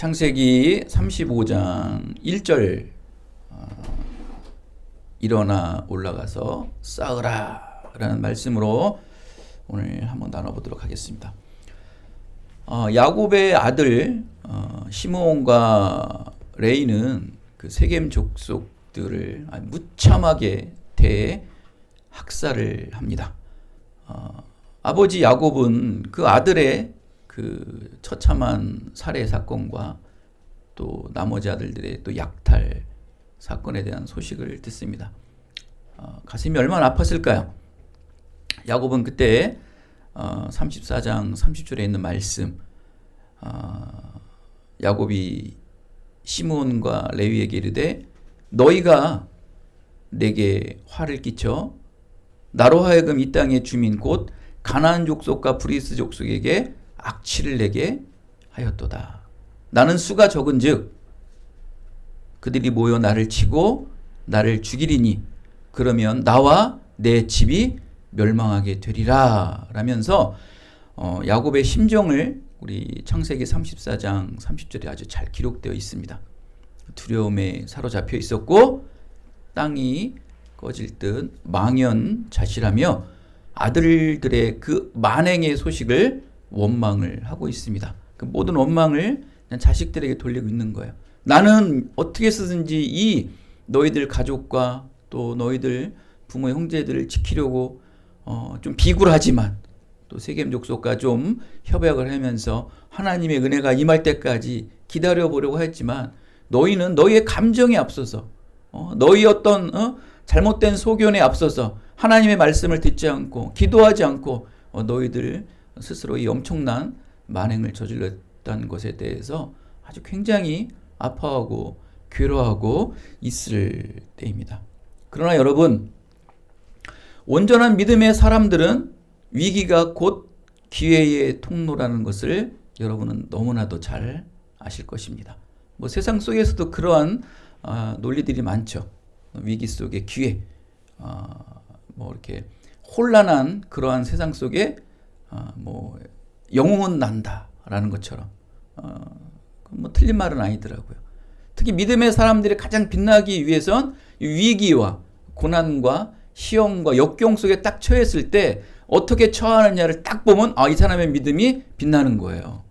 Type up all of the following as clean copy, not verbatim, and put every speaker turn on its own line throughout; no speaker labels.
창세기 35장 1절 일어나 올라가서 쌓으라 라는 말씀으로 오늘 한번 나눠보도록 하겠습니다. 야곱의 아들 시므온과 레이는 그 세겜 족속들을 무참하게 대학살을 합니다. 아버지 야곱은 그 아들의 그 처참한 살해 사건과 또 나머지 아들들의 또 약탈 사건에 대한 소식을 듣습니다. 가슴이 얼마나 아팠을까요? 야곱은 그때 34장 30절에 있는 말씀, 야곱이 시므온과 레위에게 이르되 너희가 내게 화를 끼쳐 나로 하여금 이 땅의 주민 곧 가나안 족속과 브리스 족속에게 악취를 내게 하였도다. 나는 수가 적은즉 그들이 모여 나를 치고 나를 죽이리니 그러면 나와 내 집이 멸망하게 되리라 라면서 야곱의 심정을 우리 창세기 34장 30절에 아주 잘 기록되어 있습니다. 두려움에 사로잡혀 있었고 땅이 꺼질 듯 망연자실하며 아들들의 그 만행의 소식을 원망을 하고 있습니다. 그 모든 원망을 자식들에게 돌리고 있는 거예요. 나는 어떻게 해서든지 이 너희들 가족과 또 너희들 부모 형제들을 지키려고 좀 비굴하지만 또 세겜 족속과 좀 협약을 하면서 하나님의 은혜가 임할 때까지 기다려보려고 했지만 너희는 너희의 감정에 앞서서 너희 어떤 잘못된 소견에 앞서서 하나님의 말씀을 듣지 않고 기도하지 않고 너희들 스스로 이 엄청난 만행을 저질렀다는 것에 대해서 아주 굉장히 아파하고 괴로워하고 있을 때입니다. 그러나 여러분, 온전한 믿음의 사람들은 위기가 곧 기회의 통로라는 것을 여러분은 너무나도 잘 아실 것입니다. 뭐 세상 속에서도 그러한 논리들이 많죠. 위기 속의 기회, 뭐 이렇게 혼란한 그러한 세상 속에 뭐 영웅은 난다라는 것처럼 뭐 틀린 말은 아니더라고요. 특히 믿음의 사람들이 가장 빛나기 위해선 위기와 고난과 시험과 역경 속에 딱 처했을 때 어떻게 처하느냐를 딱 보면 이 사람의 믿음이 빛나는 거예요.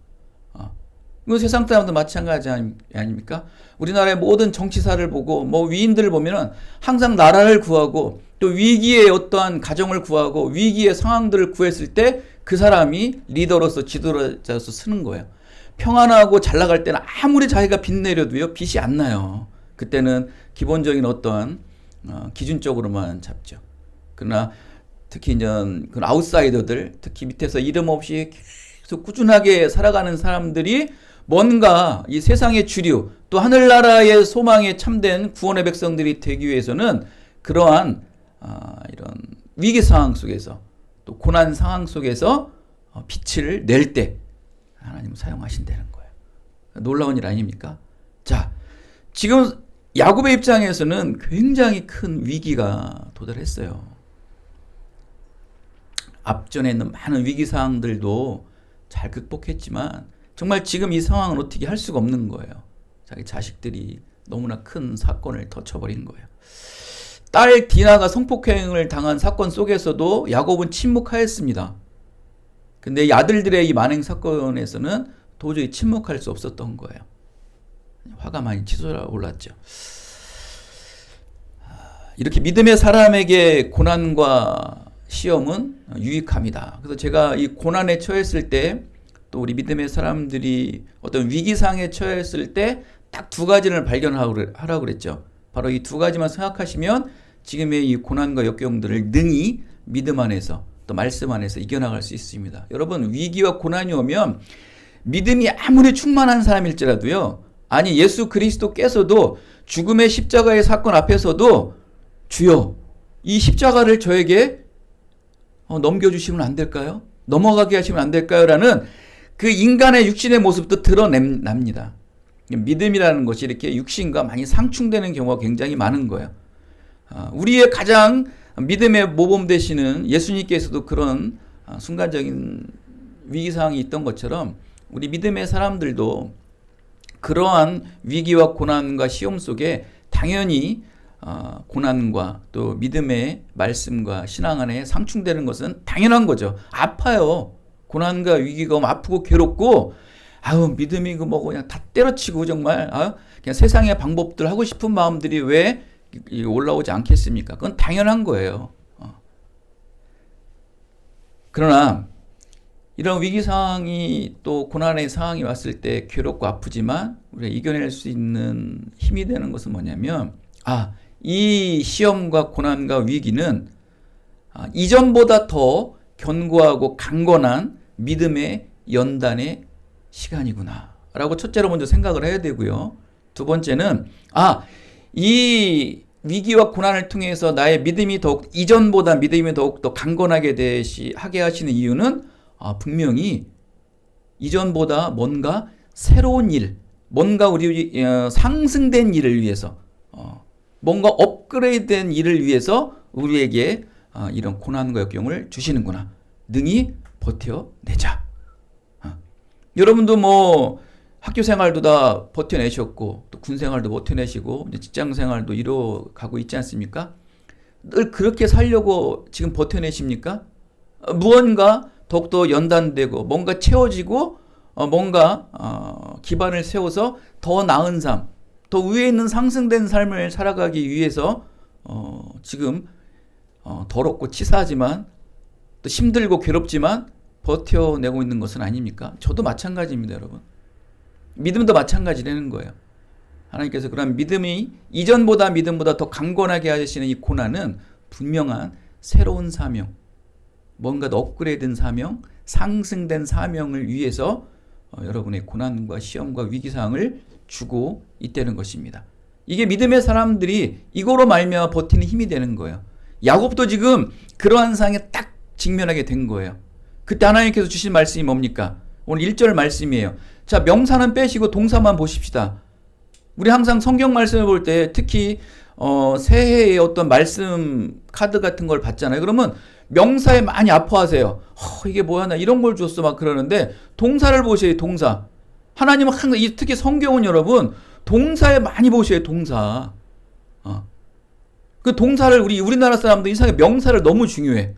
이건 세상 사람도 마찬가지 아닙니까? 우리나라의 모든 정치사를 보고 뭐 위인들을 보면은 항상 나라를 구하고 또 위기의 어떠한 가정을 구하고 위기의 상황들을 구했을 때 그 사람이 리더로서 지도자로서 쓰는 거예요. 평안하고 잘 나갈 때는 아무리 자기가 빚 내려도요 빚이 안 나요. 그때는 기본적인 어떠한 기준적으로만 잡죠. 그러나 특히 이제 그 아웃사이더들, 특히 밑에서 이름 없이 계속 꾸준하게 살아가는 사람들이 뭔가 이 세상의 주류 또 하늘나라의 소망에 참된 구원의 백성들이 되기 위해서는 그러한 이런 위기 상황 속에서 또 고난 상황 속에서 빛을 낼 때 하나님은 사용하신다는 거예요. 놀라운 일 아닙니까? 자, 지금 야곱의 입장에서는 굉장히 큰 위기가 도달했어요. 앞전에 있는 많은 위기 상황들도 잘 극복했지만 정말 지금 이 상황은 어떻게 할 수가 없는 거예요. 자기 자식들이 너무나 큰 사건을 터쳐버린 거예요. 딸 디나가 성폭행을 당한 사건 속에서도 야곱은 침묵하였습니다. 근데 이 아들들의 이 만행 사건에서는 도저히 침묵할 수 없었던 거예요. 화가 많이 치솟아 올랐죠. 이렇게 믿음의 사람에게 고난과 시험은 유익합니다. 그래서 제가 이 고난에 처했을 때 또 우리 믿음의 사람들이 어떤 위기상에 처했을 때 딱 두 가지를 발견하라고 그랬죠. 바로 이 두 가지만 생각하시면 지금의 이 고난과 역경들을 능히 믿음 안에서 또 말씀 안에서 이겨나갈 수 있습니다. 여러분, 위기와 고난이 오면 믿음이 아무리 충만한 사람일지라도요, 아니 예수 그리스도께서도 죽음의 십자가의 사건 앞에서도 주여 이 십자가를 저에게 넘겨주시면 안 될까요? 넘어가게 하시면 안 될까요? 라는 그 인간의 육신의 모습도 드러납니다. 믿음이라는 것이 이렇게 육신과 많이 상충되는 경우가 굉장히 많은 거예요. 우리의 가장 믿음의 모범 되시는 예수님께서도 그런 순간적인 위기상황이 있던 것처럼 우리 믿음의 사람들도 그러한 위기와 고난과 시험 속에 당연히 고난과 또 믿음의 말씀과 신앙 안에 상충되는 것은 당연한 거죠. 아파요. 고난과 위기가 오면 아프고 괴롭고, 믿음이 뭐 그냥 다 때려치고 정말, 그냥 세상의 방법들 하고 싶은 마음들이 왜 올라오지 않겠습니까? 그건 당연한 거예요. 그러나 이런 위기 상황이 또 고난의 상황이 왔을 때 괴롭고 아프지만 우리가 이겨낼 수 있는 힘이 되는 것은 뭐냐면, 이 시험과 고난과 위기는 이전보다 더 견고하고 강건한 믿음의 연단의 시간이구나 라고 첫째로 먼저 생각을 해야 되고요. 두 번째는 이 위기와 고난을 통해서 나의 믿음이 더욱 이전보다 믿음이 더욱 더 강건하게 하게 하시는 이유는 분명히 이전보다 뭔가 새로운 일, 뭔가 우리 상승된 일을 위해서, 뭔가 업그레이드된 일을 위해서 우리에게 이런 고난과 역경을 주시는구나. 능히 버텨내자. 여러분도 뭐 학교 생활도 다 버텨내셨고 또 군 생활도 버텨내시고 이제 직장 생활도 이뤄가고 있지 않습니까? 늘 그렇게 살려고 지금 버텨내십니까? 무언가 더욱더 연단되고 뭔가 채워지고 뭔가 기반을 세워서 더 나은 삶, 더 위에 있는 상승된 삶을 살아가기 위해서 지금 더럽고 치사하지만 또 힘들고 괴롭지만 버텨내고 있는 것은 아닙니까? 저도 마찬가지입니다, 여러분. 믿음도 마찬가지라는 거예요. 하나님께서 그런 믿음이 이전보다 믿음보다 더 강건하게 하시는 이 고난은 분명한 새로운 사명, 뭔가 더 업그레이드된 사명, 상승된 사명을 위해서 여러분의 고난과 시험과 위기상을 주고 있다는 것입니다. 이게 믿음의 사람들이 이거로 말미암아 버티는 힘이 되는 거예요. 야곱도 지금 그러한 상황에 딱 직면하게 된 거예요. 그때 하나님께서 주신 말씀이 뭡니까? 오늘 1절 말씀이에요. 자, 명사는 빼시고 동사만 보십시다. 우리 항상 성경 말씀을 볼 때 특히 새해의 어떤 말씀 카드 같은 걸 받잖아요. 그러면 명사에 많이 아파하세요. 이게 뭐야, 나 이런 걸 줬어 막 그러는데 동사를 보셔요. 동사. 하나님은 항상 특히 성경은 여러분 동사에 많이 보셔요. 동사. 그 동사를 우리나라 사람들 이상하게 명사를 너무 중요해.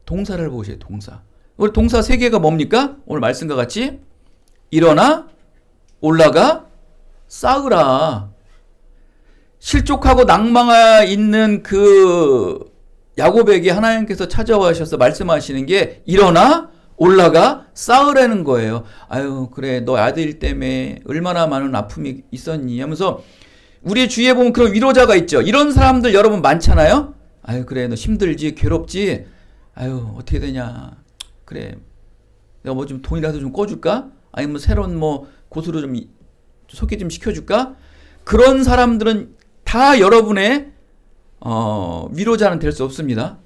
동사를 보셔요. 동사. 우리 동사 세 개가 뭡니까? 오늘 말씀과 같이 일어나, 올라가, 쌓으라. 실족하고 낭망하 있는 그 야곱에게 하나님께서 찾아와셔서 말씀하시는 게 일어나, 올라가, 쌓으라는 거예요. 그래, 너 아들 때문에 얼마나 많은 아픔이 있었니? 하면서 우리 주위에 보면 그런 위로자가 있죠. 이런 사람들 여러분 많잖아요. 그래, 너 힘들지, 괴롭지. 어떻게 되냐. 그래, 내가 뭐 좀 돈이라도 좀 꿔줄까? 아니면 새로운 뭐 곳으로 좀 소개 좀 시켜줄까? 그런 사람들은 다 여러분의 위로자는 될 수 없습니다.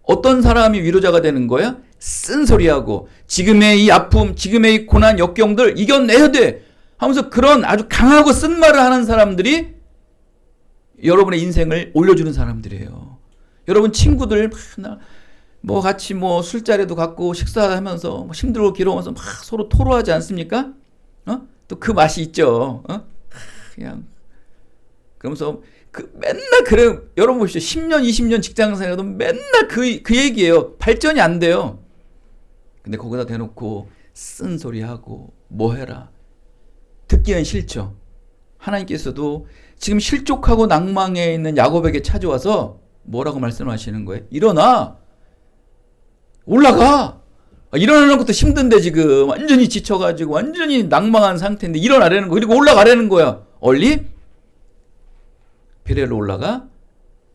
어떤 사람이 위로자가 되는 거야? 쓴소리하고 지금의 이 아픔, 지금의 이 고난, 역경들 이겨내야 돼 하면서 그런 아주 강하고 쓴 말을 하는 사람들이 여러분의 인생을 올려주는 사람들이에요. 여러분 친구들 뭐 같이 뭐 술자리도 갖고 식사하면서 뭐 힘들고 괴로워서 막 서로 토로하지 않습니까? 또 그 맛이 있죠. 그냥 그러면서 맨날 그래. 여러분 보십시오. 10년 20년 직장생활도 맨날 그 얘기예요. 발전이 안 돼요. 근데 거기다 대놓고 쓴소리하고 뭐 해라. 듣기는 싫죠. 하나님께서도 지금 실족하고 낭망해 있는 야곱에게 찾아와서 뭐라고 말씀하시는 거예요? 일어나! 올라가! 일어나는 것도 힘든데 지금 완전히 지쳐가지고 완전히 낭망한 상태인데 일어나라는 거. 그리고 올라가라는 거야. 얼리? 베레로 올라가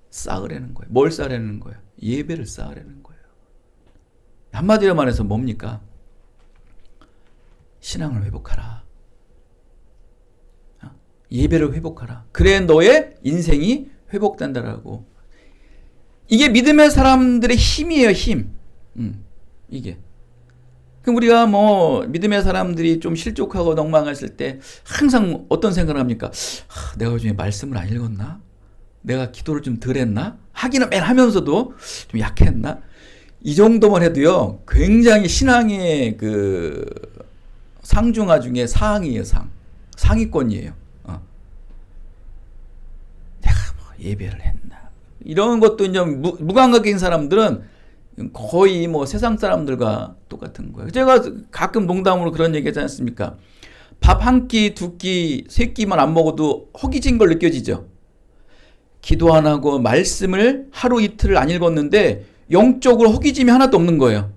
쌓으라는 거예요. 뭘 쌓으라는 거예요? 예배를 쌓으라는 거예요. 한마디로 말해서 뭡니까? 신앙을 회복하라. 예배를 회복하라. 그래 너의 인생이 회복된다라고. 이게 믿음의 사람들의 힘이에요. 힘. 이게. 그럼 우리가 뭐 믿음의 사람들이 좀 실족하고 엉망했을 때 항상 어떤 생각을 합니까? 내가 요즘에 말씀을 안 읽었나? 내가 기도를 좀 덜 했나? 하기는 맨 하면서도 좀 약했나? 이 정도만 해도요, 굉장히 신앙의 그 상중하 중에 상이에요. 상위권이에요. 내가 뭐 예배를 했나 이런 것도 이제 무감각인 사람들은 거의 뭐 세상 사람들과 똑같은 거예요. 제가 가끔 농담으로 그런 얘기 하지 않습니까? 밥 한 끼, 두 끼, 세 끼만 안 먹어도 허기진 걸 느껴지죠. 기도 안 하고 말씀을 하루 이틀을 안 읽었는데 영적으로 허기짐이 하나도 없는 거예요.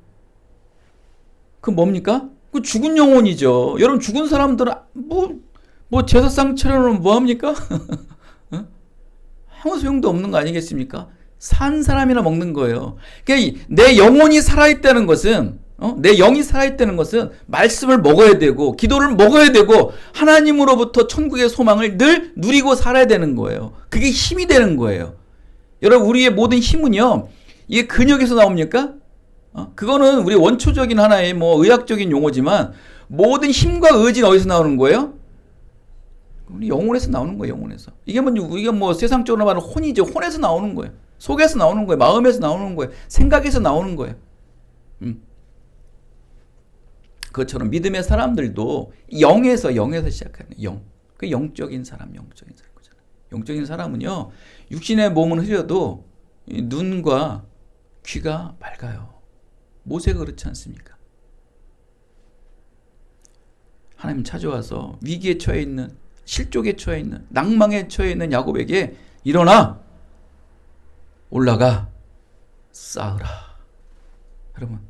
그 뭡니까? 그 죽은 영혼이죠. 여러분 죽은 사람들은 뭐 제사상 차려놓으면 뭐합니까? 아무 소용도 없는 거 아니겠습니까? 산 사람이나 먹는 거예요. 그러니까 내 영혼이 살아있다는 것은 내 영이 살아있다는 것은 말씀을 먹어야 되고 기도를 먹어야 되고 하나님으로부터 천국의 소망을 늘 누리고 살아야 되는 거예요. 그게 힘이 되는 거예요. 여러분 우리의 모든 힘은요 이게 근육에서 나옵니까? 그거는 우리 원초적인 하나의 뭐 의학적인 용어지만 모든 힘과 의지는 어디서 나오는 거예요? 우리 영혼에서 나오는 거예요. 영혼에서. 이게 뭐 세상적으로 말하는 혼이죠. 혼에서 나오는 거예요. 속에서 나오는 거예요. 마음에서 나오는 거예요. 생각에서 나오는 거예요. 그것처럼 믿음의 사람들도 영에서 시작하는 영. 그 영적인 사람 거잖아요. 영적인 사람은요 육신의 몸은 흐려도 눈과 귀가 맑아요. 모세가 그렇지 않습니까? 하나님 찾아와서 위기에 처해 있는 실족에 처해 있는 낭망에 처해 있는 야곱에게 일어나 올라가 쌓으라. 여러분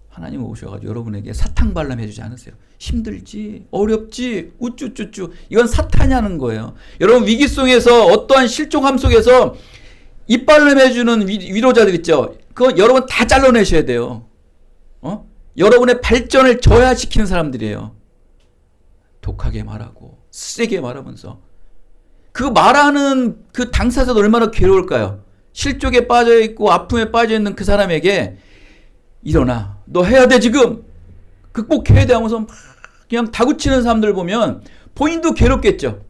하나님 오셔가지고 여러분에게 사탕 발람 해주지 않으세요. 힘들지 어렵지 우쭈쭈쭈 이건 사탄이 하는 거예요. 여러분 위기 속에서 어떠한 실족함 속에서 입발람 해주는 위로자들 있죠. 그거 여러분 다 잘라내셔야 돼요. 여러분의 발전을 저하시키는 사람들이에요. 독하게 말하고 세게 말하면서 그 말하는 그 당사자도 얼마나 괴로울까요? 실족에 빠져있고 아픔에 빠져있는 그 사람에게 일어나 너 해야 돼 지금 극복해야 돼 하면서 막 그냥 다구치는 사람들 보면 본인도 괴롭겠죠.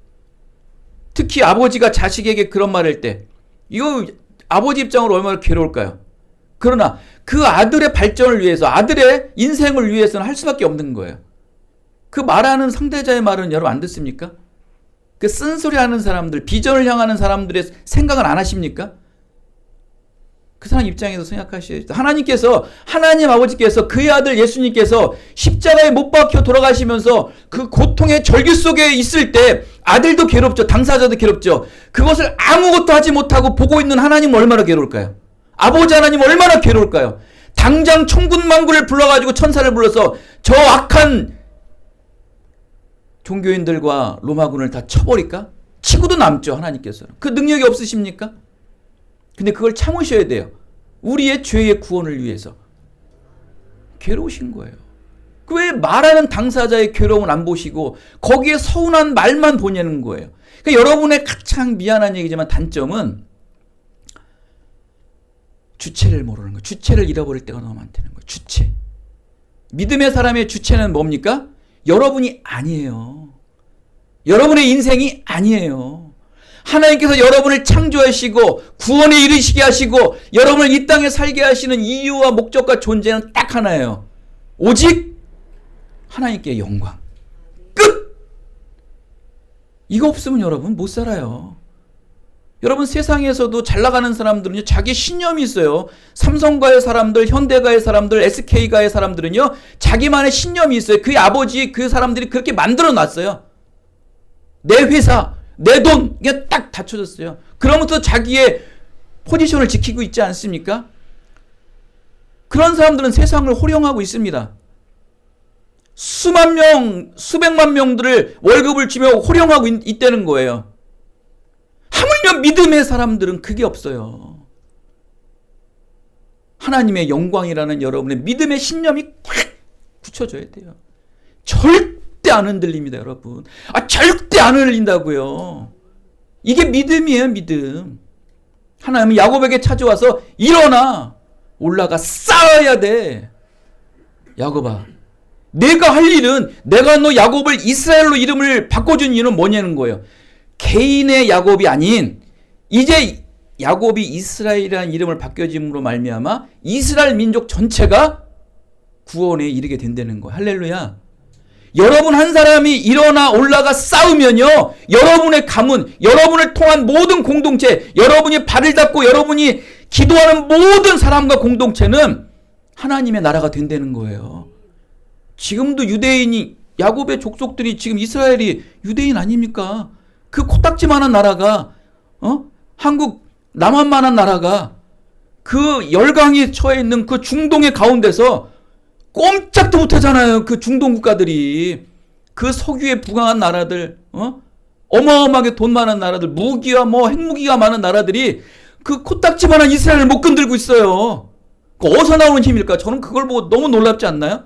특히 아버지가 자식에게 그런 말을 할 때 이거 아버지 입장으로 얼마나 괴로울까요? 그러나 그 아들의 발전을 위해서 아들의 인생을 위해서는 할 수밖에 없는 거예요. 그 말하는 상대자의 말은 여러분 안 듣습니까? 그 쓴소리 하는 사람들 비전을 향하는 사람들의 생각은 안 하십니까? 그 사람 입장에서 생각하셔야죠. 하나님 아버지께서 그의 아들 예수님께서 십자가에 못 박혀 돌아가시면서 그 고통의 절규 속에 있을 때 아들도 괴롭죠. 당사자도 괴롭죠. 그것을 아무것도 하지 못하고 보고 있는 하나님은 얼마나 괴로울까요? 아버지 하나님 얼마나 괴로울까요? 당장 천군만군을 불러가지고 천사를 불러서 저 악한 종교인들과 로마군을 다 쳐버릴까? 치고도 남죠. 하나님께서는. 그 능력이 없으십니까? 근데 그걸 참으셔야 돼요. 우리의 죄의 구원을 위해서. 괴로우신 거예요. 왜 말하는 당사자의 괴로움을 안 보시고 거기에 서운한 말만 보내는 거예요. 그러니까 여러분의 가장 미안한 얘기지만 단점은 주체를 모르는 거예요. 주체를 잃어버릴 때가 너무 많다는 거예요. 주체. 믿음의 사람의 주체는 뭡니까? 여러분이 아니에요. 여러분의 인생이 아니에요. 하나님께서 여러분을 창조하시고 구원에 이르시게 하시고 여러분을 이 땅에 살게 하시는 이유와 목적과 존재는 딱 하나예요. 오직 하나님께 영광. 끝! 이거 없으면 여러분 못 살아요. 여러분 세상에서도 잘 나가는 사람들은요 자기 신념이 있어요. 삼성가의 사람들, 현대가의 사람들, SK가의 사람들은요 자기만의 신념이 있어요. 그 아버지 그 사람들이 그렇게 만들어 놨어요. 내 회사, 내 돈 이게 딱 갖춰졌어요. 그러면서 자기의 포지션을 지키고 있지 않습니까? 그런 사람들은 세상을 호령하고 있습니다. 수만 명, 수백만 명들을 월급을 주며 호령하고 있다는 거예요. 하물며 믿음의 사람들은 그게 없어요. 하나님의 영광이라는 여러분의 믿음의 신념이 꽉 굳혀져야 돼요. 절대 안 흔들립니다, 여러분. 절대 안 흔들린다고요. 이게 믿음이에요, 믿음. 하나님은 야곱에게 찾아와서 일어나 올라가 싸워야 돼. 야곱아, 내가 할 일은 내가 너 야곱을 이스라엘로 이름을 바꿔준 이유는 뭐냐는 거예요. 개인의 야곱이 아닌 이제 야곱이 이스라엘이라는 이름을 바뀌어짐으로 말미암아 이스라엘 민족 전체가 구원에 이르게 된다는 거예요. 할렐루야. 여러분 한 사람이 일어나 올라가 싸우면요, 여러분의 가문, 여러분을 통한 모든 공동체, 여러분이 발을 닫고 여러분이 기도하는 모든 사람과 공동체는 하나님의 나라가 된다는 거예요. 지금도 유대인이, 야곱의 족속들이, 지금 이스라엘이 유대인 아닙니까? 그 코딱지만한 나라가, 한국 남한만한 나라가 그 열강에 처해 있는 그 중동의 가운데서 꼼짝도 못하잖아요. 그 중동 국가들이, 그 석유에 부강한 나라들, 어마어마하게 돈 많은 나라들, 무기와 핵무기가 많은 나라들이 그 코딱지만한 이스라엘을 못 건들고 있어요. 그 어디서 나오는 힘일까? 저는 그걸 보고 너무 놀랍지 않나요?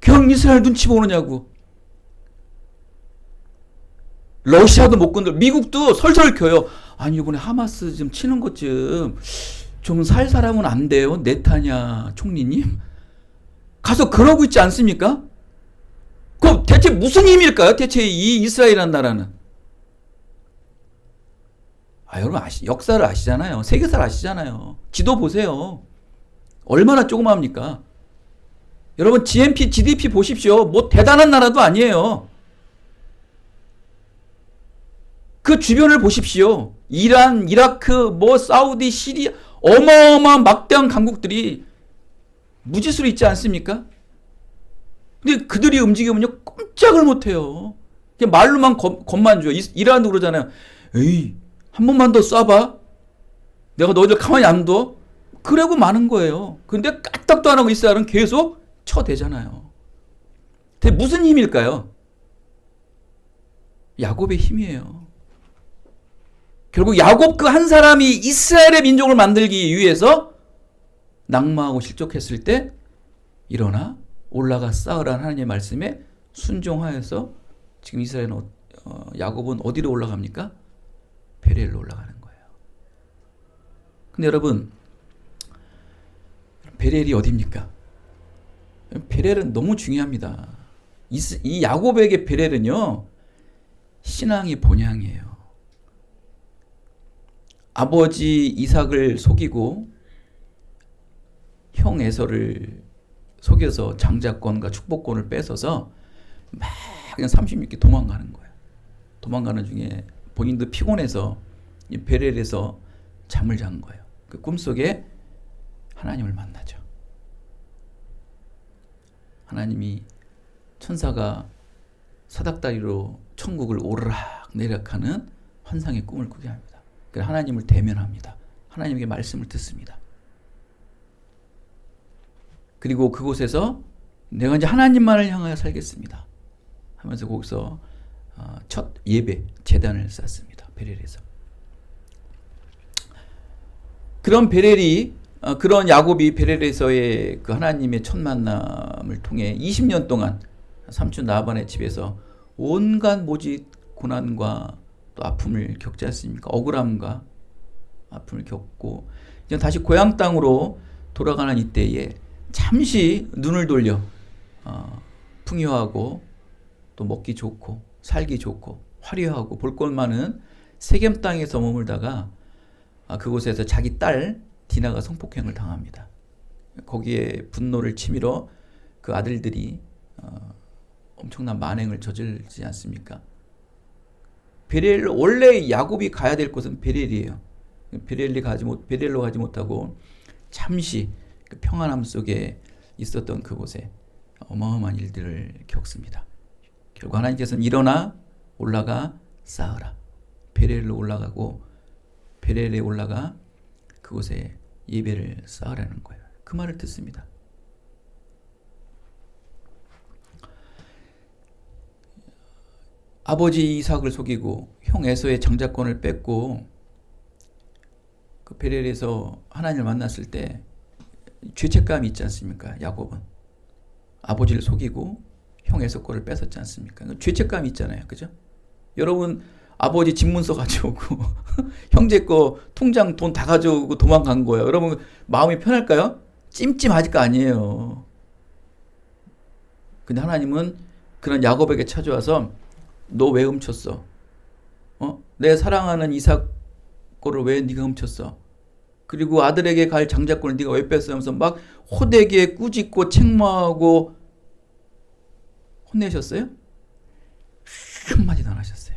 그냥 이스라엘 눈치 보느냐고. 러시아도 못 건들, 미국도 설설 켜요. 아니 이번에 하마스 좀 치는 것 좀 살 사람은 안 돼요, 네타냐 총리님? 가서 그러고 있지 않습니까? 그럼 대체 무슨 힘일까요? 대체 이 이스라엘이라는 나라는. 여러분 역사를 아시잖아요. 세계사를 아시잖아요. 지도 보세요. 얼마나 조그마합니까? 여러분 GNP, GDP 보십시오. 뭐 대단한 나라도 아니에요. 그 주변을 보십시오. 이란, 이라크, 사우디, 시리아, 어마어마한 막대한 강국들이 무지수로 있지 않습니까? 근데 그들이 움직이면요, 꼼짝을 못해요. 그냥 말로만 겁만 줘요. 이란도 그러잖아요. 에이, 한 번만 더 쏴봐. 내가 너희들 가만히 안 둬. 그러고 마는 거예요. 근데 까딱도 안 하고 이스라엘은 계속 쳐대잖아요. 근데 무슨 힘일까요? 야곱의 힘이에요. 결국 야곱 그 한 사람이 이스라엘의 민족을 만들기 위해서 낙마하고 실족했을 때 일어나 올라가 싸우라는 하나님의 말씀에 순종하여서 지금 이스라엘은 야곱은 어디로 올라갑니까? 베델로 올라가는 거예요. 근데 여러분, 베델이 어디입니까? 베델은 너무 중요합니다. 이 야곱에게 베델은요, 신앙의 본향이에요. 아버지 이삭을 속이고 형 에서를 속여서 장자권과 축복권을 뺏어서 막 그냥 36개 도망가는 거예요. 도망가는 중에 본인도 피곤해서 이 베델에서 잠을 잔 거예요. 그 꿈속에 하나님을 만나죠. 하나님이 천사가 사닥다리로 천국을 오르락 내리락하는 환상의 꿈을 꾸게 합니다. 그래서 하나님을 대면합니다. 하나님에게 말씀을 듣습니다. 그리고 그곳에서 내가 이제 하나님만을 향하여 살겠습니다 하면서 거기서 첫 예배 제단을 쌓습니다. 베델에서. 그런 베델이, 그런 야곱이 베델에서의 그 하나님의 첫 만남을 통해 20년 동안 삼촌 라반의 집에서 온갖 모진 고난과 또 아픔을 겪지 않습니까? 억울함과 아픔을 겪고 이제 다시 고향 땅으로 돌아가는 이때에 잠시 눈을 돌려 풍요하고 또 먹기 좋고 살기 좋고 화려하고 볼 것 많은 세겜 땅에서 머물다가 그곳에서 자기 딸 디나가 성폭행을 당합니다. 거기에 분노를 치밀어 그 아들들이 엄청난 만행을 저질지 않습니까? 베델, 원래 야곱이 가야 될 곳은 베델이에요. 베델로 가지 못하고 잠시 그 평안함 속에 있었던 그곳에 어마어마한 일들을 겪습니다. 결국 하나님께서는 일어나 올라가 싸우라. 베델로 올라가고 베델에 올라가 그곳에 예배를 쌓으라는 거예요. 그 말을 듣습니다. 아버지 이삭을 속이고 형 에서의 장자권을 뺏고 그 베델에서 하나님을 만났을 때 죄책감이 있지 않습니까? 야곱은 아버지를 속이고 형 에서 거를 뺏었지 않습니까? 죄책감이 있잖아요. 그죠? 여러분 아버지 집문서 가져오고 형제 거 통장 돈 다 가져오고 도망간 거예요. 여러분 마음이 편할까요? 찜찜하질 거 아니에요. 근데 하나님은 그런 야곱에게 찾아와서 너 왜 훔쳤어? 내 사랑하는 이삭 거를 왜 네가 훔쳤어? 그리고 아들에게 갈 장자권을 네가 왜 뺐어? 하면서 막 호되게 꾸짖고 책망하고 혼내셨어요? 한마디도 안 하셨어요.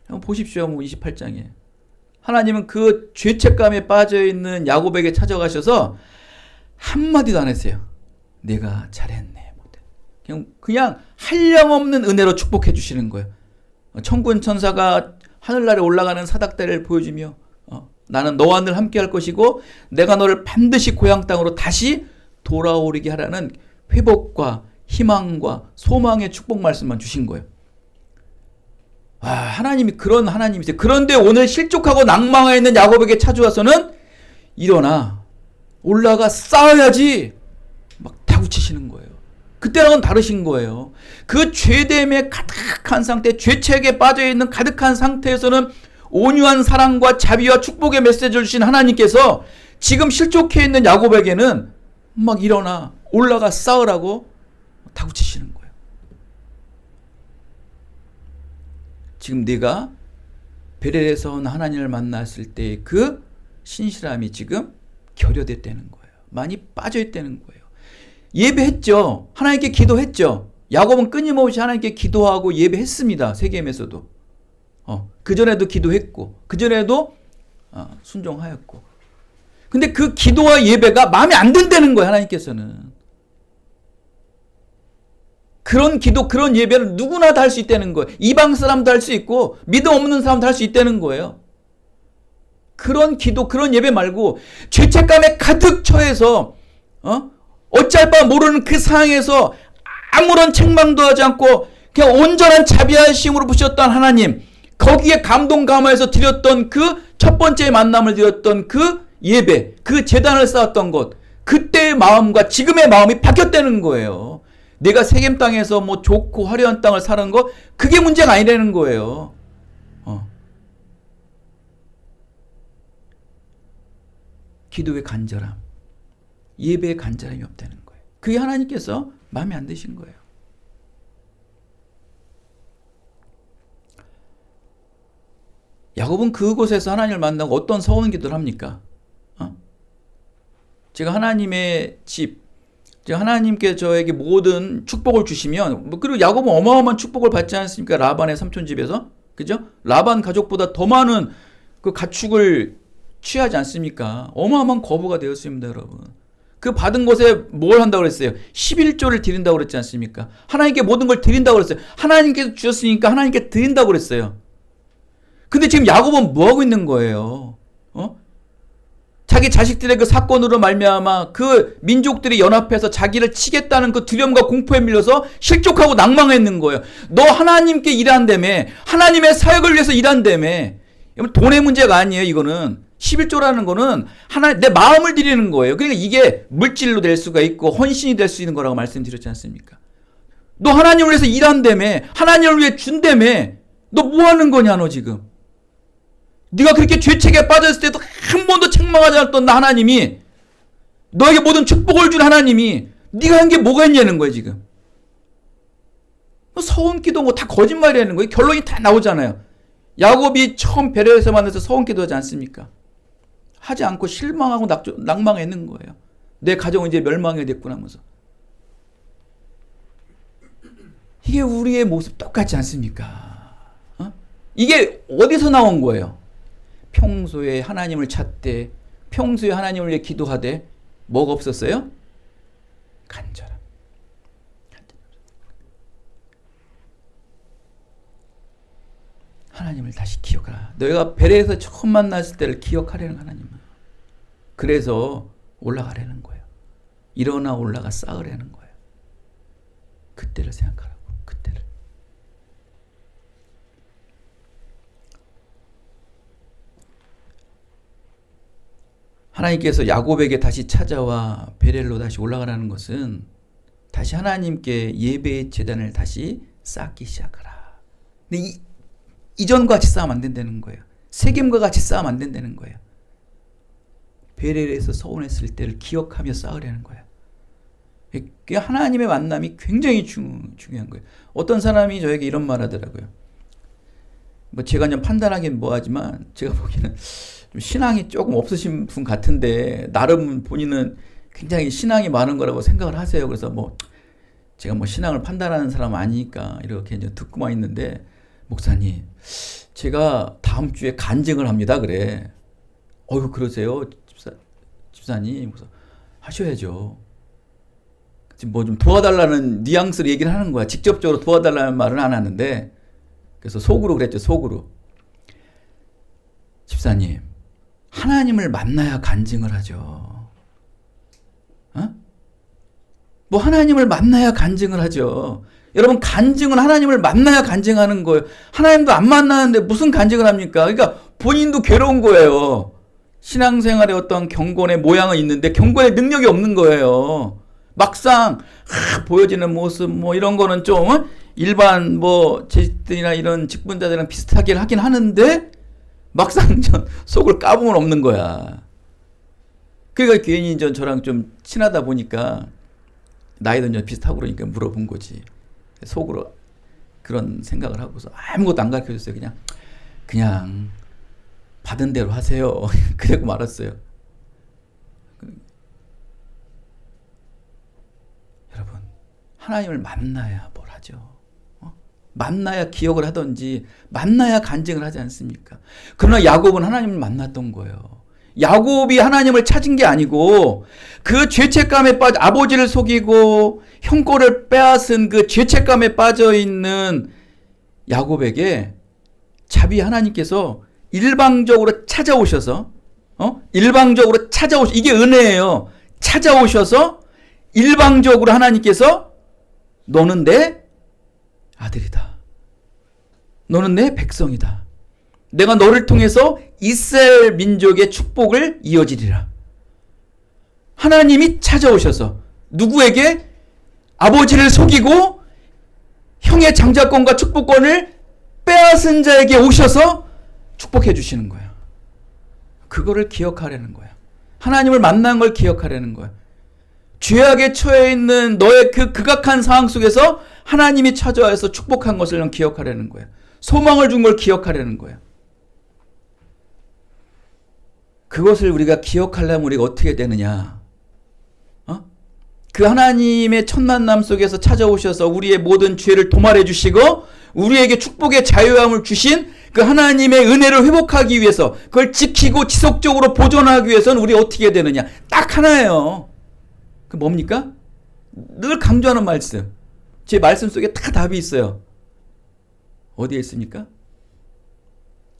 한번 보십시오. 28장에. 하나님은 그 죄책감에 빠져있는 야곱에게 찾아가셔서 한마디도 안 했어요. 내가 잘했네. 그냥 한량없는 은혜로 축복해 주시는 거예요. 천군 천사가 하늘나라에 올라가는 사닥다리를 보여주며 나는 너와 늘 함께 할 것이고 내가 너를 반드시 고향 땅으로 다시 돌아오리게 하라는 회복과 희망과 소망의 축복 말씀만 주신 거예요. 하나님이 그런 하나님이세요. 그런데 오늘 실족하고 낭망하여 있는 야곱에게 찾아와서는 일어나 올라가 싸워야지 막 다구치시는 거예요. 그때랑은 다르신 거예요. 그 죄됨에 가득한 상태, 죄책에 빠져있는 가득한 상태에서는 온유한 사랑과 자비와 축복의 메시지를 주신 하나님께서 지금 실족해 있는 야곱에게는 막 일어나 올라가 싸우라고 다구치시는 거예요. 지금 네가 베델에서 온 하나님을 만났을 때 그 신실함이 지금 결여됐다는 거예요. 많이 빠져있다는 거예요. 예배했죠. 하나님께 기도했죠. 야곱은 끊임없이 하나님께 기도하고 예배했습니다. 세겜에서도. 그전에도 기도했고 그전에도 순종하였고. 근데 그 기도와 예배가 마음에 안 든다는 거예요. 하나님께서는. 그런 기도, 그런 예배는 누구나 다 할 수 있다는 거예요. 이방 사람도 할 수 있고 믿음 없는 사람도 할 수 있다는 거예요. 그런 기도, 그런 예배 말고 죄책감에 가득 처해서 어찌할 바 모르는 그 상황에서 아무런 책망도 하지 않고 그냥 온전한 자비하심으로 부셨던 하나님, 거기에 감동 감화해서 드렸던 그 첫 번째 만남을 드렸던 그 예배, 그 제단을 쌓았던 것, 그때의 마음과 지금의 마음이 바뀌었다는 거예요. 내가 세겜 땅에서 뭐 좋고 화려한 땅을 사는 거, 그게 문제가 아니라는 거예요. 기도의 간절함, 예배의 간절함이 없다는 거예요. 그게 하나님께서 마음에 안 드신 거예요. 야곱은 그곳에서 하나님을 만나고 어떤 서원 기도를 합니까? 제가 하나님의 집, 하나님께 저에게 모든 축복을 주시면, 그리고 야곱은 어마어마한 축복을 받지 않습니까? 라반의 삼촌 집에서. 그죠? 라반 가족보다 더 많은 그 가축을 취하지 않습니까? 어마어마한 거부가 되었습니다, 여러분. 그 받은 것에 뭘 한다고 그랬어요? 11조를 드린다고 그랬지 않습니까? 하나님께 모든 걸 드린다고 그랬어요. 하나님께서 주셨으니까 하나님께 드린다고 그랬어요. 근데 지금 야곱은 뭐 하고 있는 거예요? 자기 자식들의 그 사건으로 말미암아 그 민족들이 연합해서 자기를 치겠다는 그 두려움과 공포에 밀려서 실족하고 낭망했는 거예요. 너 하나님께 일한다며, 하나님의 사역을 위해서 일한다며. 돈의 문제가 아니에요. 이거는 11조라는 거는 내 마음을 드리는 거예요. 그러니까 이게 물질로 될 수가 있고 헌신이 될 수 있는 거라고 말씀드렸지 않습니까? 너 하나님을 위해서 일한다며, 하나님을 위해 준다며. 너 뭐 하는 거냐, 너 지금? 네가 그렇게 죄책에 빠졌을 때도 한 번도 책망하지 않았던 하나님이, 너에게 모든 축복을 준 하나님이 네가 한 게 뭐가 있냐는 거예요. 지금 서원 기도 뭐 다 거짓말이라는 거예요. 결론이 다 나오잖아요. 야곱이 처음 베델에서 만나서 서원 기도하지 않습니까? 하지 않고 실망하고 낭망했는 거예요. 내 가정은 이제 멸망이 됐구나 하면서. 이게 우리의 모습 똑같지 않습니까? 이게 어디서 나온 거예요? 평소에 하나님을 찾되, 평소에 하나님을 위해 기도하되 뭐가 없었어요? 간절함. 하나님을 다시 기억하라. 너희가 베레에서 처음 만났을 때를 기억하려는 하나님은. 그래서 올라가려는 거예요. 일어나 올라가 싸우려는 거예요. 그때를 생각하라고. 그때를. 하나님께서 야곱에게 다시 찾아와 베델로 다시 올라가라는 것은 다시 하나님께 예배의 제단을 다시 쌓기 시작하라. 근데 이전과 같이 싸우면 안 된다는 거예요. 세겜과 같이 싸우면 안 된다는 거예요. 베델에서 서운했을 때를 기억하며 싸우려는 거예요. 하나님의 만남이 굉장히 중요한 거예요. 어떤 사람이 저에게 이런 말 하더라고요. 뭐 제가 좀 판단하기는 뭐하지만 제가 보기에는 좀 신앙이 조금 없으신 분 같은데 나름 본인은 굉장히 신앙이 많은 거라고 생각을 하세요. 그래서 뭐 제가 뭐 신앙을 판단하는 사람 아니니까 이렇게 이제 듣고만 있는데, 목사님, 제가 다음 주에 간증을 합니다. 그래. 어휴, 그러세요? 집사님. 그래서 하셔야죠. 지금 뭐 좀 도와달라는 뉘앙스로 얘기를 하는 거야. 직접적으로 도와달라는 말은 안 하는데, 그래서 속으로 그랬죠. 속으로. 집사님, 하나님을 만나야 간증을 하죠. 어? 뭐 하나님을 만나야 간증을 하죠. 여러분, 간증은 하나님을 만나야 간증하는 거예요. 하나님도 안 만나는데 무슨 간증을 합니까? 그러니까 본인도 괴로운 거예요. 신앙생활에 어떤 경건의 모양은 있는데 경건의 능력이 없는 거예요. 막상 보여지는 모습 뭐 이런 거는 좀 일반 뭐 제자들이나 이런 직분자들이랑 비슷하게 하긴 하는데 막상 속을 까보면 없는 거야. 그러니까 괜히 저랑 좀 친하다 보니까 나이도 좀 비슷하고 그러니까 물어본 거지. 속으로 그런 생각을 하고서 아무것도 안 가르쳐 줬어요. 그냥 받은 대로 하세요. 그러고 말았어요. 여러분, 하나님을 만나야 뭘 하죠. 만나야 기억을 하든지 만나야 간증을 하지 않습니까? 그러나 야곱은 하나님을 만났던 거예요. 야곱이 하나님을 찾은 게 아니고 그 죄책감에 빠져 아버지를 속이고 형꼴을 빼앗은 그 죄책감에 빠져 있는 야곱에게 자비 하나님께서 일방적으로 찾아오셔서 이게 은혜예요. 찾아오셔서 일방적으로 하나님께서 너는 내 아들이다. 너는 내 백성이다. 내가 너를 통해서 이스라엘 민족의 축복을 이어지리라. 하나님이 찾아오셔서 누구에게? 아버지를 속이고 형의 장자권과 축복권을 빼앗은 자에게 오셔서 축복해 주시는 거예요. 그거를 기억하려는 거예요. 하나님을 만난 걸 기억하려는 거예요. 죄악에 처해 있는 너의 그 극악한 상황 속에서 하나님이 찾아와서 축복한 것을 기억하려는 거예요. 소망을 준 걸 기억하려는 거예요. 그것을 우리가 기억하려면 우리가 어떻게 되느냐? 그 하나님의 첫 만남 속에서 찾아오셔서 우리의 모든 죄를 도말해 주시고 우리에게 축복의 자유함을 주신 그 하나님의 은혜를 회복하기 위해서 그걸 지키고 지속적으로 보존하기 위해서는 우리 어떻게 해야 되느냐? 딱 하나예요. 그 뭡니까? 늘 강조하는 말씀. 제 말씀 속에 다 답이 있어요. 어디에 있습니까?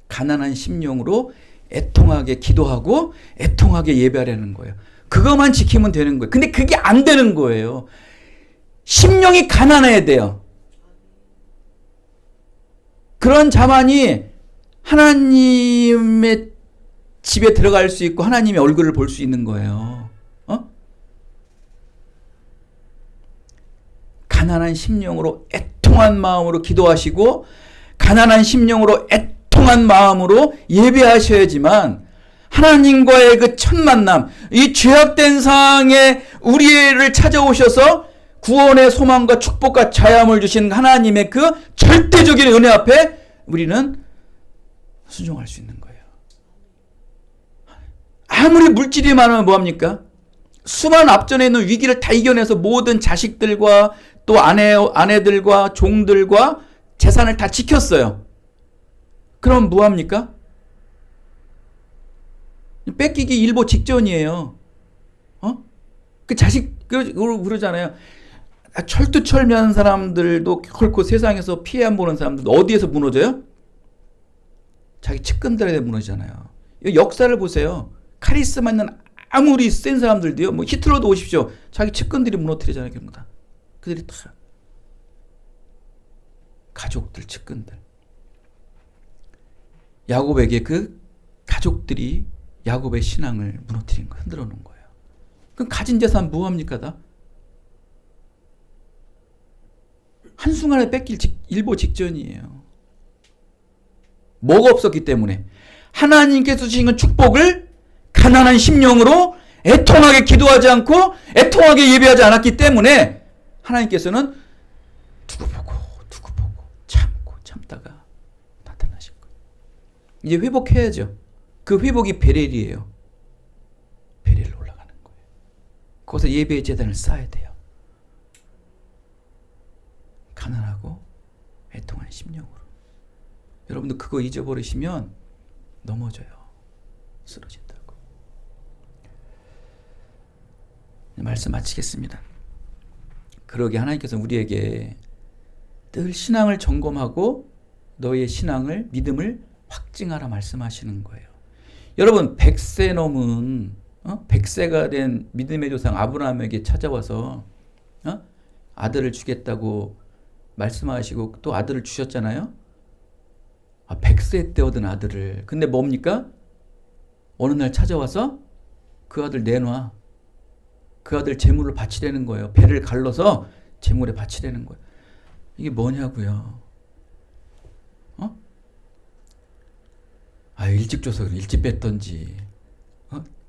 가난한 심령으로 애통하게 기도하고 애통하게 예배하려는 거예요. 그것만 지키면 되는 거예요. 근데 그게 안 되는 거예요. 심령이 가난해야 돼요. 그런 자만이 하나님의 집에 들어갈 수 있고 하나님의 얼굴을 볼 수 있는 거예요. 가난한 심령으로 애통한 마음으로 기도하시고 가난한 심령으로 애통한 마음으로 예배하셔야지만 하나님과의 그 첫 만남, 이 죄악된 상황에 우리를 찾아오셔서 구원의 소망과 축복과 자유함을 주신 하나님의 그 절대적인 은혜 앞에 우리는 순종할 수 있는 거예요. 아무리 물질이 많으면 뭐합니까? 수많은 앞전에 있는 위기를 다 이겨내서 모든 자식들과 또 아내들과 종들과 재산을 다 지켰어요. 그럼 뭐합니까? 뺏기기 일보 직전이에요. 그 자식, 그러잖아요. 철두철미한 사람들도 결코 세상에서 피해 안 보는 사람들도 어디에서 무너져요? 자기 측근들에 무너지잖아요. 역사를 보세요. 카리스마 있는 아무리 센 사람들도요, 뭐 히틀러도 오십시오. 자기 측근들이 무너뜨리잖아요, 결국 다. 그들이 다. 가족들, 측근들. 야곱에게 그 가족들이 야곱의 신앙을 무너뜨린 거, 흔들어 놓은 거예요. 그럼 가진 재산 뭐합니까, 다? 한순간에 뺏길 일보 직전이에요. 뭐가 없었기 때문에. 하나님께서 주신 축복을 가난한 심령으로 애통하게 기도하지 않고 애통하게 예배하지 않았기 때문에 하나님께서는 두고 보고 참고 참다가 나타나실 거예요. 이제 회복해야죠. 그 회복이 베렐이에요. 베렐로 올라가는 거예요. 거기서 예배의 제단을 쌓아야 돼요. 가난하고 애통한 심령으로. 여러분들 그거 잊어버리시면 넘어져요. 쓰러진다고. 말씀 마치겠습니다. 그러게 하나님께서 우리에게 늘 신앙을 점검하고 너의 신앙을, 믿음을 확증하라 말씀하시는 거예요. 여러분 100세 넘은 100세가 된 믿음의 조상 아브라함에게 찾아와서 아들을 주겠다고 말씀하시고 또 아들을 주셨잖아요. 100세 때 얻은 아들을. 근데 뭡니까? 어느 날 찾아와서 그 아들 내놔. 그 아들 제물을 바치려는 거예요. 배를 갈라서 제물에 바치려는 거예요. 이게 뭐냐고요. 일찍 줘서 그래. 일찍 뺐던지.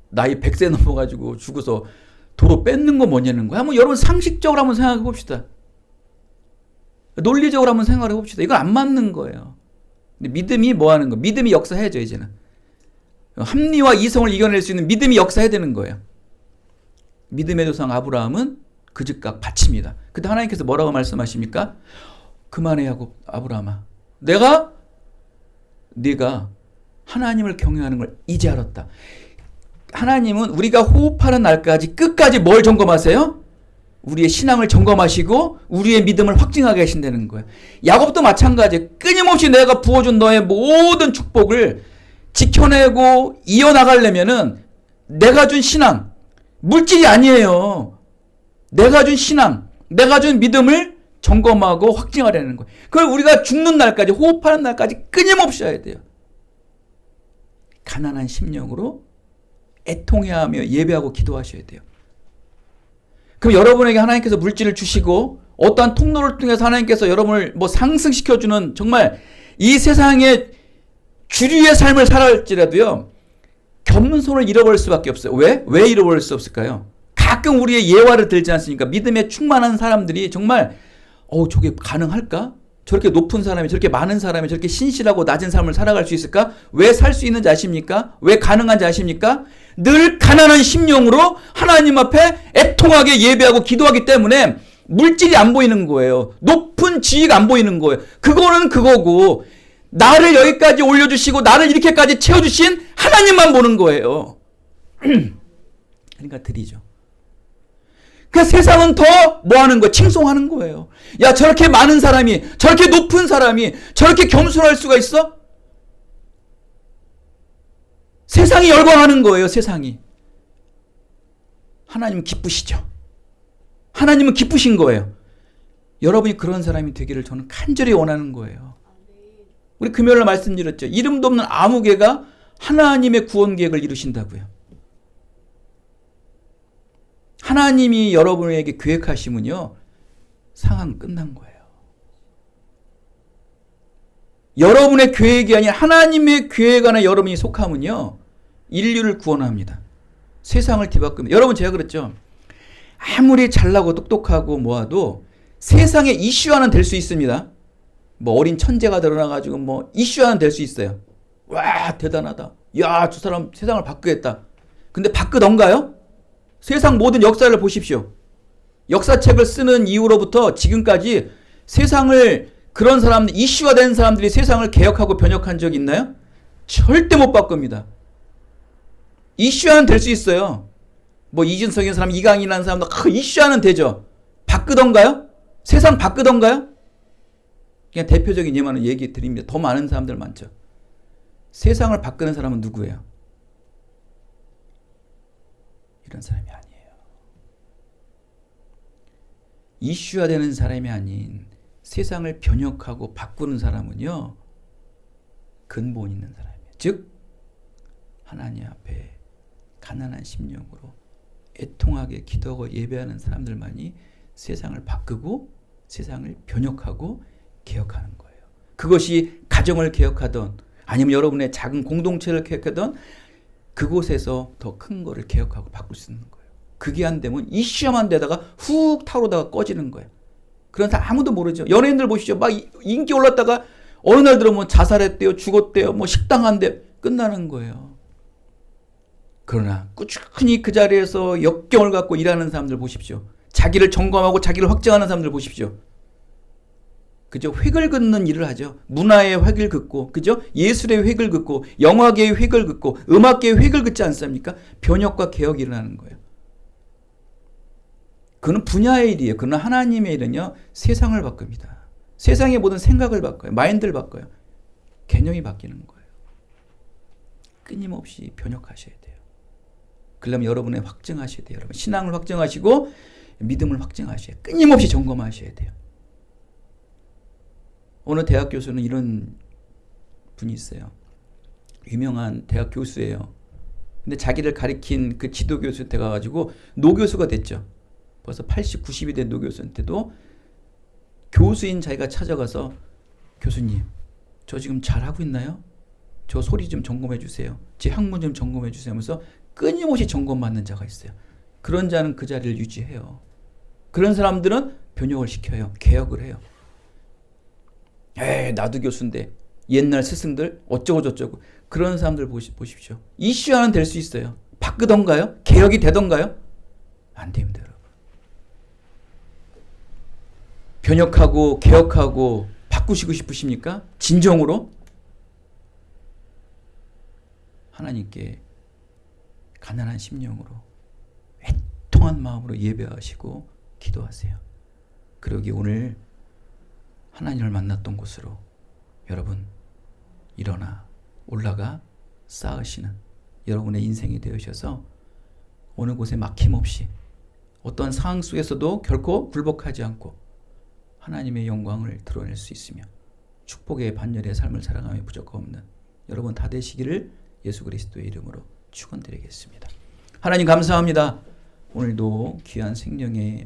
나이 100세 넘어가지고 죽어서 도로 뺏는 거 뭐냐는 거야. 한번 여러분 상식적으로 한번 생각해 봅시다. 논리적으로 한번 생각해 봅시다. 이건 안 맞는 거예요. 근데 믿음이 뭐 하는 거? 믿음이 역사해야죠, 이제는. 합리와 이성을 이겨낼 수 있는 믿음이 역사해야 되는 거예요. 믿음의 조상 아브라함은 그 즉각 바칩니다. 그때 하나님께서 뭐라고 말씀하십니까? 그만해 하고 아브라함아. 네가 하나님을 경외하는 걸 이제 알았다. 하나님은 우리가 호흡하는 날까지 끝까지 뭘 점검하세요? 우리의 신앙을 점검하시고 우리의 믿음을 확증하게 하신다는 거예요. 야곱도 마찬가지. 끊임없이 내가 부어준 너의 모든 축복을 지켜내고 이어나가려면은 내가 준 신앙, 물질이 아니에요. 내가 준 신앙, 내가 준 믿음을 점검하고 확증하려는 거예요. 그걸 우리가 죽는 날까지, 호흡하는 날까지 끊임없이 해야 돼요. 가난한 심령으로 애통해하며 예배하고 기도하셔야 돼요. 그럼 여러분에게 하나님께서 물질을 주시고 어떠한 통로를 통해서 하나님께서 여러분을 상승시켜주는 정말 이 세상의 주류의 삶을 살아할지라도요. 겸손을 잃어버릴 수밖에 없어요. 왜? 왜 잃어버릴 수 없을까요? 가끔 우리의 예화를 들지 않습니까? 믿음에 충만한 사람들이 정말 저게 가능할까? 저렇게 높은 사람이, 저렇게 많은 사람이 저렇게 신실하고 낮은 삶을 살아갈 수 있을까? 왜 살 수 있는지 아십니까? 왜 가능한지 아십니까? 늘 가난한 심령으로 하나님 앞에 애통하게 예배하고 기도하기 때문에 물질이 안 보이는 거예요. 높은 지위가 안 보이는 거예요. 그거는 그거고 나를 여기까지 올려주시고 나를 이렇게까지 채워주신 하나님만 보는 거예요. 그러니까 드리죠. 그 세상은 더 뭐 하는 거예요? 칭송하는 거예요. 야, 저렇게 많은 사람이, 저렇게 높은 사람이 저렇게 겸손할 수가 있어? 세상이 열광하는 거예요, 세상이. 하나님은 기쁘시죠. 하나님은 기쁘신 거예요. 여러분이 그런 사람이 되기를 저는 간절히 원하는 거예요. 우리 금요일날 말씀드렸죠. 이름도 없는 아무개가 하나님의 구원 계획을 이루신다고요. 하나님이 여러분에게 계획하시면요. 상황 끝난 거예요. 여러분의 계획이 아닌 하나님의 계획 안에 여러분이 속하면요. 인류를 구원합니다. 세상을 뒤바꿉니다. 여러분 제가 그랬죠. 아무리 잘나고 똑똑하고 뭐하도 세상의 이슈화는 될 수 있습니다. 어린 천재가 드러나가지고 이슈화는 될 수 있어요. 와 대단하다. 야 저 사람 세상을 바꾸겠다. 근데 바꾸던가요? 세상 모든 역사를 보십시오. 역사책을 쓰는 이후로부터 지금까지 세상을 그런 사람들, 이슈화 된 사람들이 세상을 개혁하고 변혁한 적 있나요? 절대 못 바꿉니다. 이슈화는 될 수 있어요. 이준석이라는 사람, 이강인이라는 사람도 이슈화는 되죠. 바꾸던가요? 세상 바꾸던가요? 그냥 대표적인 예만 얘기 드립니다. 더 많은 사람들 많죠. 세상을 바꾸는 사람은 누구예요? 이런 사람이 아니에요. 이슈화되는 사람이 아닌 세상을 변혁하고 바꾸는 사람은요. 근본 있는 사람이에요. 즉 하나님 앞에 가난한 심령으로 애통하게 기도하고 예배하는 사람들만이 세상을 바꾸고 세상을 변혁하고 개혁하는 거예요. 그것이 가정을 개혁하던 아니면 여러분의 작은 공동체를 개혁하던 그곳에서 더 큰 거를 개혁하고 바꿀 수 있는 거예요. 그게 안 되면 이슈만 되다가 훅 타오르다가 꺼지는 거예요. 그런 사람 아무도 모르죠. 연예인들 보시죠. 막 인기 올랐다가 어느 날 들어보면 자살했대요. 죽었대요. 식당한대. 끝나는 거예요. 그러나 꾸준히 그 자리에서 역경을 갖고 일하는 사람들 보십시오. 자기를 점검하고 자기를 확증하는 사람들 보십시오. 그죠? 획을 긋는 일을 하죠. 문화의 획을 긋고, 그죠? 예술의 획을 긋고, 영화계의 획을 긋고, 음악계의 획을 긋지 않습니까? 변혁과 개혁이 일어나는 거예요. 그는 분야의 일이에요. 그는 하나님의 일은요, 세상을 바꿉니다. 세상의 모든 생각을 바꿔요. 마인드를 바꿔요. 개념이 바뀌는 거예요. 끊임없이 변혁하셔야 돼요. 그러면 여러분의 확증하셔야 돼요. 여러분 신앙을 확증하시고 믿음을 확증하셔야 돼요. 끊임없이 점검하셔야 돼요. 어느 대학 교수는 이런 분이 있어요. 유명한 대학 교수예요. 근데 자기를 가리킨 그 지도 교수한테 가가지고 노교수가 됐죠. 벌써 80, 90이 된 노교수한테도 교수인 자기가 찾아가서 교수님, 저 지금 잘하고 있나요? 저 소리 좀 점검해 주세요. 제 학문 좀 점검해 주세요 하면서 끊임없이 점검받는 자가 있어요. 그런 자는 그 자리를 유지해요. 그런 사람들은 변혁을 시켜요. 개혁을 해요. 나도 교수인데 옛날 스승들 어쩌고 저쩌고 그런 사람들 보십시오. 이슈화는 될 수 있어요. 바꾸던가요? 개혁이 되던가요? 안 됩니다, 여러분. 변혁하고 개혁하고 바꾸시고 싶으십니까? 진정으로? 하나님께 가난한 심령으로 애통한 마음으로 예배하시고 기도하세요. 그러기 오늘 하나님을 만났던 곳으로 여러분 일어나 올라가 쌓으시는 여러분의 인생이 되으셔서 어느 곳에 막힘없이 어떤 상황 속에서도 결코 굴복하지 않고 하나님의 영광을 드러낼 수 있으며 축복의 반열의 삶을 살아가며 부족함 없는 여러분 다 되시기를 예수 그리스도의 이름으로 축원드리겠습니다. 하나님 감사합니다. 오늘도 귀한 생명의